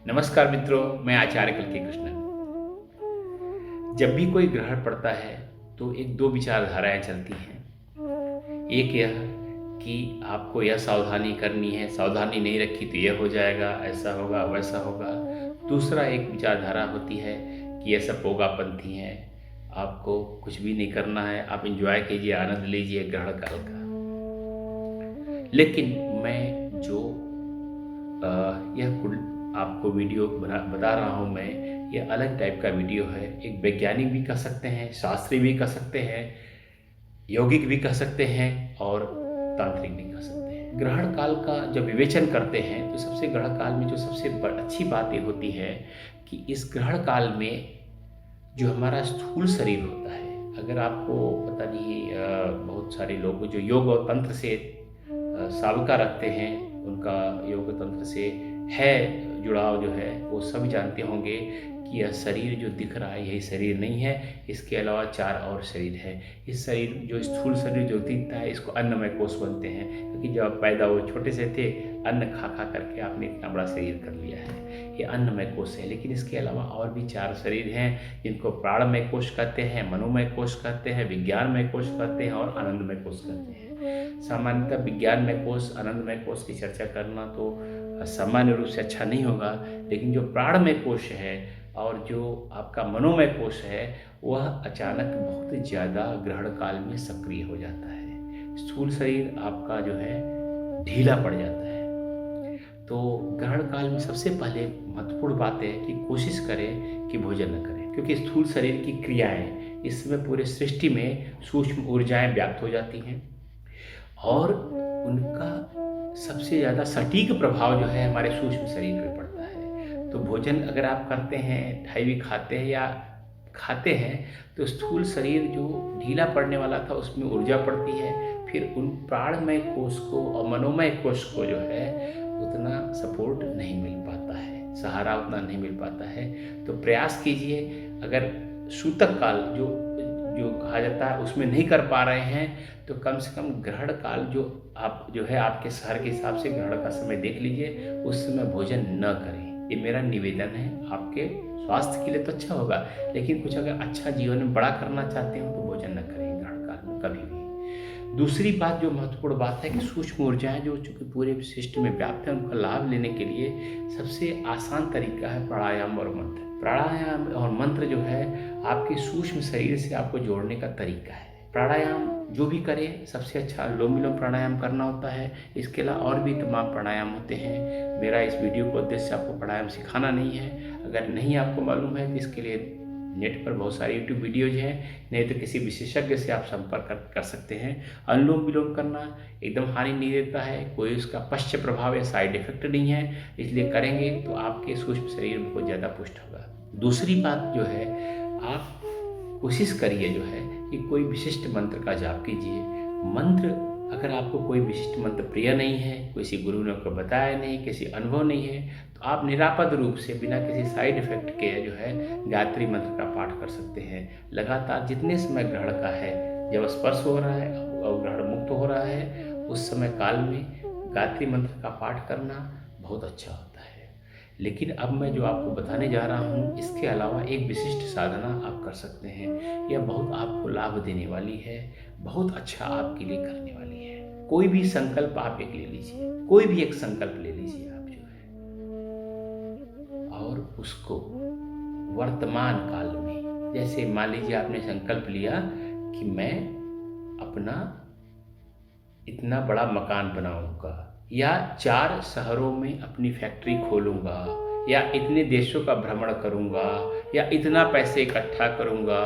नमस्कार मित्रों, मैं आचार्य कल्कि कृष्णन। जब भी कोई ग्रहण पड़ता है तो एक दो विचारधाराएं चलती हैं। एक यह कि आपको यह सावधानी करनी है, सावधानी नहीं रखी तो यह हो जाएगा, ऐसा होगा वैसा होगा। दूसरा एक विचारधारा होती है कि यह सब पोगापंथी हैं, आपको कुछ भी नहीं करना है, आप एंजॉय कीजिए, आनंद लीजिए ग्रहण काल का। लेकिन मैं जो आपको वीडियो बता रहा हूँ, मैं ये अलग टाइप का वीडियो है। एक वैज्ञानिक भी कह सकते हैं, शास्त्री भी कह सकते हैं, यौगिक भी कह सकते हैं और तांत्रिक भी कह सकते हैं। ग्रहण काल का जब विवेचन करते हैं तो सबसे ग्रहण काल में जो सबसे अच्छी बात ये होती है कि इस ग्रहण काल में जो हमारा स्थूल शरीर होता है, अगर आपको पता नहीं, बहुत सारे लोग जो योग और तंत्र से सावका रखते हैं, उनका योग तंत्र से है जुड़ाव जो है, वो सब जानते होंगे कि यह शरीर जो दिख रहा है यही शरीर नहीं है, इसके अलावा 4 और शरीर है। इस शरीर जो स्थूल शरीर जो दिखता है, इसको अन्नमय कोष बनते हैं, क्योंकि जब आप पैदा हुए छोटे से थे, अन्न खा खा करके आपने इतना बड़ा शरीर कर लिया है, ये अन्नमय कोष है। लेकिन इसके अलावा और भी 4 शरीर हैं, जिनको प्राणमय कोष कहते हैं, मनोमय कोष कहते हैं, विज्ञानमय कोष कहते हैं और आनंदमय कोष कहते हैं। सामान्यतः विज्ञानमय कोष, आनंदमय कोष की चर्चा करना तो सामान्य रूप से अच्छा नहीं होगा, लेकिन जो प्राणमय कोष है और जो आपका मनोमय कोष है, वह अचानक बहुत ज़्यादा ग्रहण काल में सक्रिय हो जाता है। स्थूल शरीर आपका जो है ढीला पड़ जाता है। तो ग्रहण काल में सबसे पहले महत्वपूर्ण बात है कि कोशिश करें कि भोजन न करें, क्योंकि स्थूल शरीर की क्रियाएं इस समय पूरे सृष्टि में सूक्ष्म ऊर्जाएं व्याप्त हो जाती हैं और उनका सबसे ज़्यादा सटीक प्रभाव जो है हमारे सूक्ष्म शरीर पर पड़ता है। तो भोजन अगर आप करते हैं, हैवी खाते हैं या खाते हैं, तो स्थूल शरीर जो ढीला पड़ने वाला था उसमें ऊर्जा पड़ती है, फिर उन प्राणमय कोष को और मनोमय कोष को जो है उतना सपोर्ट नहीं मिल पाता है, सहारा उतना नहीं मिल पाता है। तो प्रयास कीजिए, अगर सूतक काल जो कहा जाता है उसमें नहीं कर पा रहे हैं, तो कम से कम ग्रहण काल जो है आपके शहर के हिसाब से ग्रहण का समय देख लीजिए, उस समय भोजन न करें। ये मेरा निवेदन है। आपके स्वास्थ्य के लिए तो अच्छा होगा, लेकिन कुछ अगर अच्छा जीवन में बड़ा करना चाहते हो तो भोजन न करें ग्रहण काल में कभी भी। दूसरी बात जो महत्वपूर्ण बात है कि सूक्ष्म ऊर्जाएं जो चूँकि पूरे सिस्टम में व्याप्त है, उनका लाभ लेने के लिए सबसे आसान तरीका है प्राणायाम और मंत्र। प्राणायाम और मंत्र जो है आपके सूक्ष्म शरीर से आपको जोड़ने का तरीका है। प्राणायाम जो भी करें, सबसे अच्छा अनुलोम विलोम प्राणायाम करना होता है। इसके अलावा और भी तमाम प्राणायाम होते हैं। मेरा इस वीडियो का उद्देश्य आपको प्राणायाम सिखाना नहीं है। अगर नहीं आपको मालूम है तो इसके लिए नेट पर बहुत सारी यूट्यूब वीडियोज हैं, नहीं तो किसी विशेषज्ञ से आप संपर्क कर सकते हैं। अनुलोम विलोम करना एकदम हानि नहीं देता है, कोई उसका पश्च प्रभाव या साइड इफेक्ट नहीं है, इसलिए करेंगे तो आपके सूक्ष्म शरीर बहुत ज़्यादा पुष्ट होगा। दूसरी बात जो है, आप कोशिश करिए जो है कि कोई विशिष्ट मंत्र का जाप कीजिए। मंत्र अगर आपको कोई विशिष्ट मंत्र प्रिय नहीं है, किसी गुरु ने आपको बताया नहीं, किसी अनुभव नहीं है, तो आप निरापद रूप से बिना किसी साइड इफेक्ट के जो है गायत्री मंत्र का पाठ कर सकते हैं। लगातार जितने समय ग्रहण का है, जब स्पर्श हो रहा है और ग्रहण मुक्त हो रहा है, उस समय काल में गायत्री मंत्र का पाठ करना बहुत अच्छा होता है। लेकिन अब मैं जो आपको बताने जा रहा हूँ, इसके अलावा एक विशिष्ट साधना आप कर सकते हैं। यह बहुत आपको लाभ देने वाली है, बहुत अच्छा आपके लिए करने वाली है। कोई भी संकल्प आप एक ले लीजिए, कोई भी एक संकल्प ले लीजिए आप जो है, और उसको वर्तमान काल में, जैसे मान लीजिए आपने संकल्प लिया कि मैं अपना इतना बड़ा मकान बनाऊंगा, या 4 शहरों में अपनी फैक्ट्री खोलूंगा, या इतने देशों का भ्रमण करूंगा, या इतना पैसे इकट्ठा करूंगा,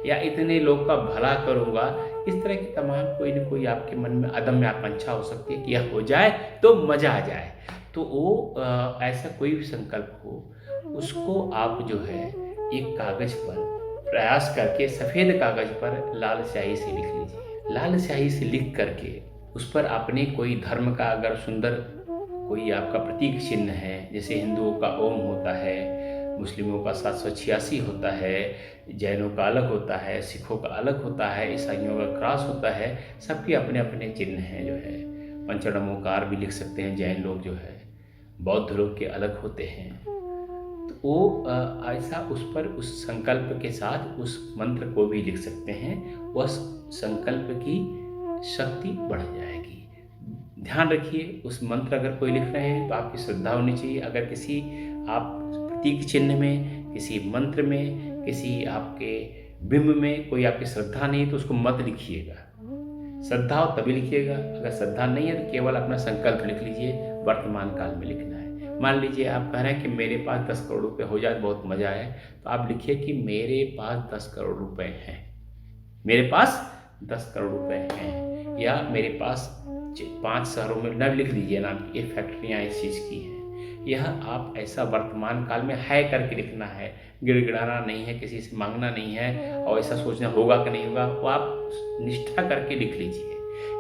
या इतने लोग का भला करूंगा। इस तरह की तमाम कोई न कोई आपके मन में अदम्य आकांक्षा हो सकती है कि यह हो जाए तो मज़ा आ जाए। तो वो ऐसा कोई भी संकल्प हो, उसको आप जो है एक कागज़ पर प्रयास करके, सफ़ेद कागज़ पर लाल स्याही से लिख लीजिए। लाल स्याही से लिख करके उस पर आपने कोई धर्म का अगर सुंदर कोई आपका प्रतीक चिन्ह है, जैसे हिंदुओं का ओम होता है, मुस्लिमों का 786 होता है, जैनों का अलग होता है, सिखों का अलग होता है, ईसाइयों का क्रॉस होता है, सबके अपने अपने चिन्ह हैं जो है। पंचनमोकार भी लिख सकते हैं जैन लोग जो है, बौद्ध लोग के अलग होते हैं। वो ऐसा उस पर उस संकल्प के साथ उस मंत्र को भी लिख सकते हैं, उस संकल्प की शक्ति बढ़ जाएगी। ध्यान रखिए, उस मंत्र अगर कोई लिख रहे हैं तो आपकी श्रद्धा होनी चाहिए। अगर किसी आप प्रतीक चिन्ह में, किसी मंत्र में, किसी आपके बिंब में कोई आपकी श्रद्धा नहीं है तो उसको मत लिखिएगा। श्रद्धा हो तभी लिखिएगा, अगर श्रद्धा नहीं है तो केवल अपना संकल्प लिख लीजिए, वर्तमान काल में लिखना है। मान लीजिए आप कह रहे हैं कि मेरे पास 10 करोड़ रुपए हो जाए बहुत मज़ा आए, तो आप लिखिए कि मेरे पास 10 करोड़ रुपए हैं, मेरे पास 10 करोड़ रुपए हैं, या मेरे पास 5 शहरों में नाम लिख दीजिए, नाम की ये फैक्ट्रियाँ इस चीज़ की हैं। यह आप ऐसा वर्तमान काल में है करके लिखना है, गिड़गिड़ाना नहीं है, किसी से मांगना नहीं है और ऐसा सोचना होगा कि नहीं होगा, वो आप निष्ठा करके लिख लीजिए,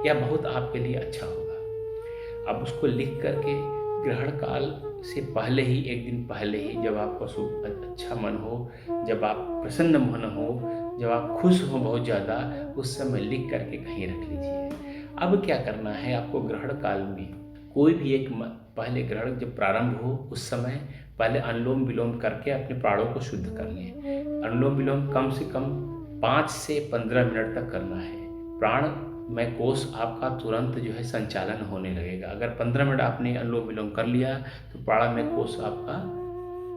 यह बहुत आपके लिए अच्छा होगा। अब उसको लिख करके ग्रहण काल से पहले ही, एक दिन पहले ही, जब आपका अच्छा मन हो, जब आप प्रसन्न मन हो, जब आप खुश हो बहुत ज़्यादा, उस समय लिख करके कहीं रख लीजिए। अब क्या करना है आपको, ग्रहण काल में कोई भी एक पहले ग्रहण जब प्रारंभ हो उस समय पहले अनुलोम विलोम करके अपने प्राणों को शुद्ध कर लें। अनुलोम विलोम कम से कम 5 से 15 मिनट तक करना है। प्राणमय कोश आपका तुरंत जो है संचालन होने लगेगा। अगर 15 मिनट आपने अनुलोम विलोम कर लिया तो प्राणमय कोश आपका,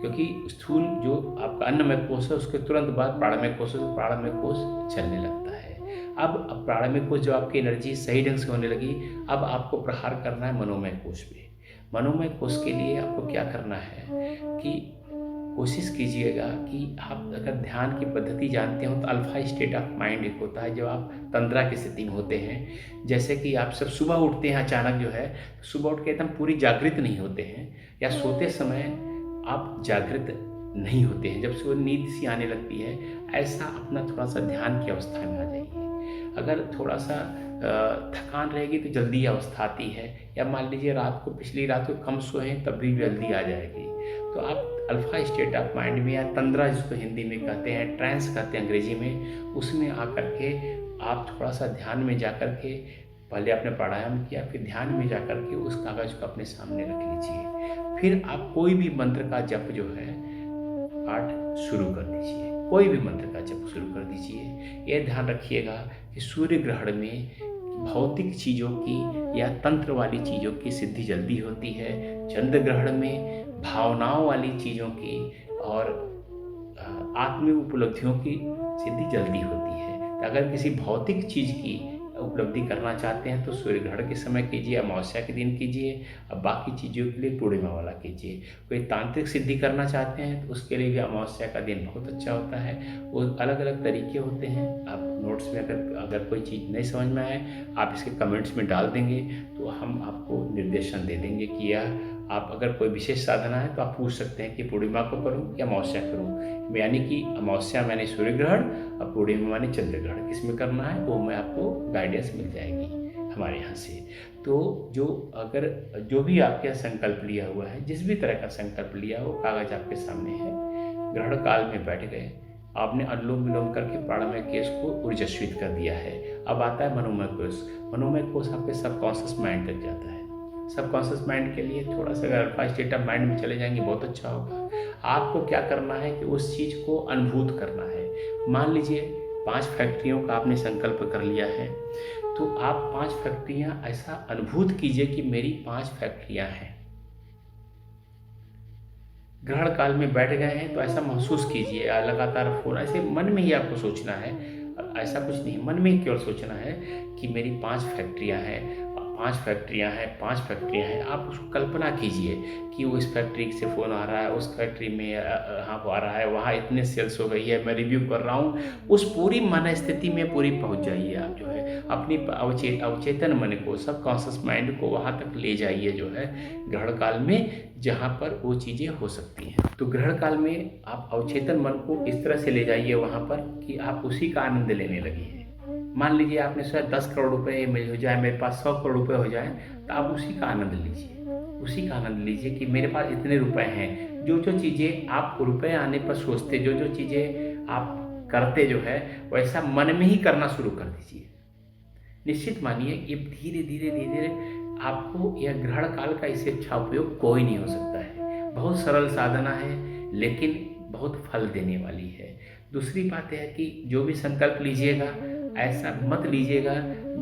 क्योंकि स्थूल जो आपका अन्नमय कोश है उसके तुरंत बाद प्राणमय कोश है, तो प्राणमय कोश चलने लगता है। अब प्राणमय कोश जो आपकी एनर्जी सही ढंग से होने लगी, अब आपको प्रहार करना है मनोमय कोश पे। मनोमय कोश के लिए आपको क्या करना है कि कोशिश कीजिएगा कि आप अगर ध्यान की पद्धति जानते हो तो अल्फा स्टेट ऑफ माइंड एक होता है, जब आप तंद्रा की स्थिति में होते हैं। जैसे कि आप सब सुबह उठते हैं अचानक जो है, सुबह उठ के एकदम पूरी जागृत नहीं होते हैं, या सोते समय आप जागृत नहीं होते हैं, जब सुबह नींद सी आने लगती है, ऐसा अपना थोड़ा सा ध्यान की अवस्था में आ जाइए। अगर थोड़ा सा थकान रहेगी तो जल्दी अवस्था आती है, या मान लीजिए रात को, पिछली रात को कम सोए तब भी जल्दी आ जाएगी। तो आप अल्फा स्टेट ऑफ माइंड में, या तंद्रा जिसको हिंदी में कहते हैं, ट्रांस कहते हैं अंग्रेजी में, उसमें आकर के आप थोड़ा सा ध्यान में जा कर के, पहले आपने प्राणायाम किया, फिर ध्यान में जा कर के उस कागज़ को अपने सामने रख लीजिए। फिर आप कोई भी मंत्र का जप जो है पाठ शुरू कर दीजिए, कोई भी मंत्र का जप शुरू कर दीजिए। यह ध्यान रखिएगा कि सूर्य ग्रहण में भौतिक चीज़ों की या तंत्र वाली चीज़ों की सिद्धि जल्दी होती है। चंद्र ग्रहण में भावनाओं वाली चीज़ों की और आत्मिक उपलब्धियों की सिद्धि जल्दी होती है। तो अगर किसी भौतिक चीज़ की उपलब्धि करना चाहते हैं तो सूर्य ग्रहण के समय कीजिए, अमावस्या के दिन कीजिए, अब बाकी चीज़ों के लिए पूर्णिमा वाला कीजिए। कोई तांत्रिक सिद्धि करना चाहते हैं तो उसके लिए भी अमावस्या का दिन बहुत अच्छा होता है। वो अलग अलग तरीके होते हैं। आप नोट्स में अगर कोई चीज़ नहीं समझ में आए, आप इसके कमेंट्स में डाल देंगे तो हम आपको निर्देशन दे देंगे कि यह आप अगर कोई विशेष साधना है तो आप पूछ सकते हैं कि पूर्णिमा को करूं या अमावस्या करूं। यानी कि अमावस्या मैंने सूर्य ग्रहण और पूर्णिमा मैंने चंद्र ग्रहण, किस में करना है वो मैं आपको गाइडेंस मिल जाएगी हमारे यहाँ से। तो जो भी आपके यहाँ संकल्प लिया हुआ है, जिस भी तरह का संकल्प लिया वो कागज आपके सामने है। ग्रहण काल में बैठ गए, आपने अनुलोम विलोम करके प्राणमय कोश को ऊर्जस्वित कर दिया है। अब आता है मनोमय कोश। मनोमय कोश आपके सबकॉन्शियस माइंड तक जाता है। सबकॉन्शियस माइंड के लिए थोड़ा सा अगर अल्फा स्टेट ऑफ माइंड में चले जाएंगे बहुत अच्छा होगा। आपको क्या करना है कि उस चीज़ को अनुभूत करना है। मान लीजिए 5 फैक्ट्रियों का आपने संकल्प कर लिया है, तो आप 5 फैक्ट्रियाँ ऐसा अनुभूत कीजिए कि मेरी 5 फैक्ट्रियाँ हैं। ग्रहण काल में बैठ गए हैं तो ऐसा महसूस कीजिए, लगातार फोन ऐसे मन में ही आपको सोचना है, ऐसा कुछ नहीं, मन में ही केवल सोचना है कि मेरी 5 फैक्ट्रियाँ हैं, 5 फैक्ट्रियाँ हैं, 5 फैक्ट्रियाँ हैं। आप उसको कल्पना कीजिए कि वो इस फैक्ट्री से फ़ोन आ रहा है, उस फैक्ट्री में यहाँ आ रहा है, वहाँ इतने सेल्स हो गई है, मैं रिव्यू कर रहा हूँ। उस पूरी मन स्थिति में पूरी पहुँच जाइए। आप जो है अपनी अवचेतन मन को, सबकॉन्शियस माइंड को वहाँ तक ले जाइए जो है ग्रहण काल में, जहाँ पर वो चीज़ें हो सकती हैं। तो ग्रहण काल में आप अवचेतन मन को इस तरह से ले जाइए वहाँ पर कि आप उसी का आनंद लेने लगिए। मान लीजिए आपने सोचा 10 करोड़ रुपए हो जाए, मेरे पास 100 करोड़ रुपए हो जाए, तो आप उसी का आनंद लीजिए। उसी का आनंद लीजिए कि मेरे पास इतने रुपए हैं। जो जो चीज़ें आप रुपए आने पर सोचते, जो जो चीज़ें आप करते जो है वैसा मन में ही करना शुरू कर दीजिए। निश्चित मानिए कि धीरे धीरे धीरे आपको यह ग्रहण काल का इससे अच्छा उपयोग कोई नहीं हो सकता है। बहुत सरल साधना है, लेकिन बहुत फल देने वाली है। दूसरी बात है कि जो भी संकल्प लीजिएगा, ऐसा मत लीजिएगा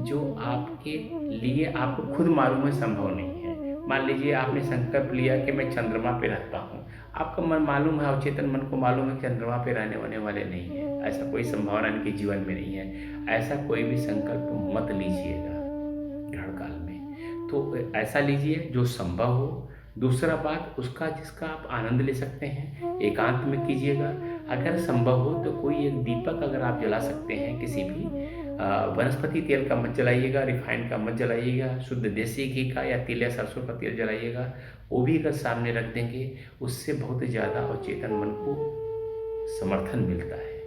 जो आपके लिए आपको खुद मालूम है संभव नहीं है। मान लीजिए आपने संकल्प लिया कि मैं चंद्रमा पे रहता हूँ, आपका मन मालूम है, अवचेतन मन को मालूम है कि चंद्रमा पे रहने होने वाले नहीं है, ऐसा कोई संभावना इनके जीवन में नहीं है। ऐसा कोई भी संकल्प मत लीजिएगा ग्रहण काल में। तो ऐसा लीजिए जो संभव हो। दूसरा बात उसका जिसका आप आनंद ले सकते हैं, एकांत में कीजिएगा। अगर संभव हो तो कोई एक दीपक अगर आप जला सकते हैं, किसी भी वनस्पति तेल का मत जलाइएगा, रिफाइंड का मत जलाइएगा, शुद्ध देसी घी का या तिल या सरसों का तेल जलाइएगा। वो भी अगर सामने रख देंगे, उससे बहुत ज़्यादा अवचेतन मन को समर्थन मिलता है।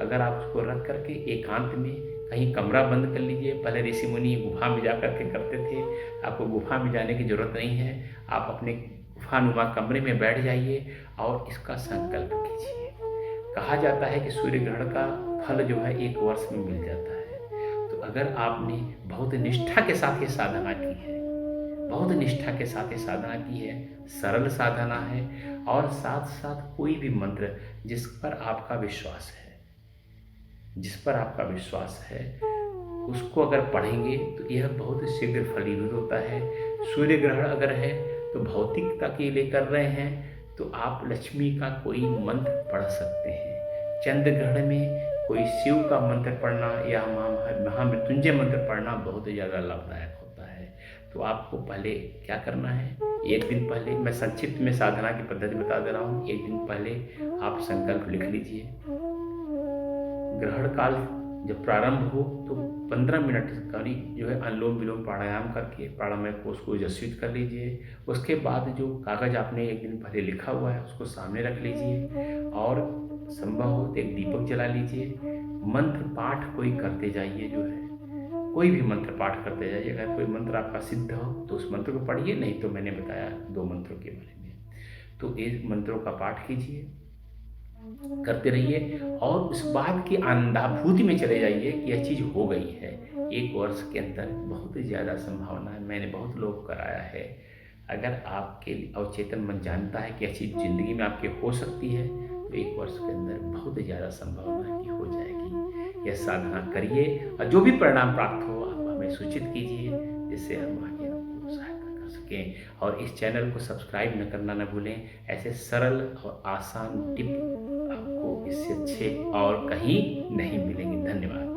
अगर आप उसको रख करके एकांत में कहीं कमरा बंद कर लीजिए। पहले ऋषि मुनि गुफा में जा करके करते थे, आपको गुफा में जाने की ज़रूरत नहीं है। आप अपने गुफानुमा कमरे में बैठ जाइए और इसका संकल्प कीजिए। कहा जाता है कि सूर्य ग्रहण का फल जो है 1 वर्ष में मिल जाता है। तो अगर आपने बहुत निष्ठा के साथ ये साधना की है, बहुत निष्ठा के साथ ये साधना की है, सरल साधना है, और साथ साथ कोई भी मंत्र जिस पर आपका विश्वास है, जिस पर आपका विश्वास है, उसको अगर पढ़ेंगे तो यह बहुत शीघ्र फलीभूत होता है। सूर्य ग्रहण अगर है तो भौतिकता के लिए कर रहे हैं तो आप लक्ष्मी का कोई मंत्र पढ़ सकते हैं। चंद्र ग्रहण में कोई शिव का मंत्र पढ़ना या महामृत्युंजय मंत्र पढ़ना बहुत ज़्यादा लाभदायक होता है। तो आपको पहले क्या करना है, 1 दिन पहले, मैं संक्षिप्त में साधना की पद्धति बता दे रहा हूँ। 1 दिन पहले आप संकल्प लिख लीजिए। ग्रहण काल जब प्रारंभ हो तो 15 मिनट करीब जो है अनुलोम विलोम प्राणायाम करके प्राणायाम कोष को यशस्वी कर लीजिए। उसके बाद जो कागज़ आपने 1 दिन पहले लिखा हुआ है उसको सामने रख लीजिए और संभव हो तो एक दीपक जला लीजिए। मंत्र पाठ कोई करते जाइए, जो है कोई भी मंत्र पाठ करते जाइए। अगर कोई मंत्र आपका सिद्ध हो तो उस मंत्र को पढ़िए, नहीं तो मैंने बताया 2 मंत्रों के बारे में, तो एक मंत्रों का पाठ कीजिए, करते रहिए और उस बात की आनंदानुभूति में चले जाइए कि यह चीज़ हो गई है। 1 वर्ष के अंदर बहुत ज़्यादा संभावना है, मैंने बहुत लोग कराया है। अगर आपके अवचेतन मन जानता है कि यह चीज़ ज़िंदगी में आपके हो सकती है तो 1 वर्ष के अंदर बहुत ज़्यादा संभावना है कि हो जाएगी। यह साधना करिए और जो भी परिणाम प्राप्त हो आप हमें सूचित कीजिए, जिससे हम आगे आपको सहायता कर सकें। और इस चैनल को सब्सक्राइब न करना न भूलें। ऐसे सरल और आसान टिप आपको इससे अच्छे और कहीं नहीं मिलेंगे। धन्यवाद।